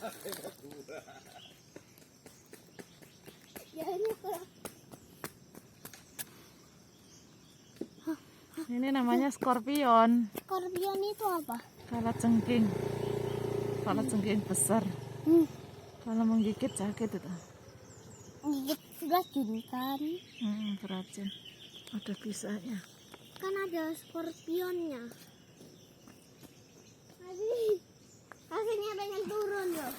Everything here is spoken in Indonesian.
Ya ini Ini namanya skorpion. skorpion itu apa? Kalajengking. Kalajengking besar. Kalau menggigit sakit itu. Gigit beracun kan? Beracun. Ada bisanya. Kan ada skorpionnya. Hasilnya pengen turun loh.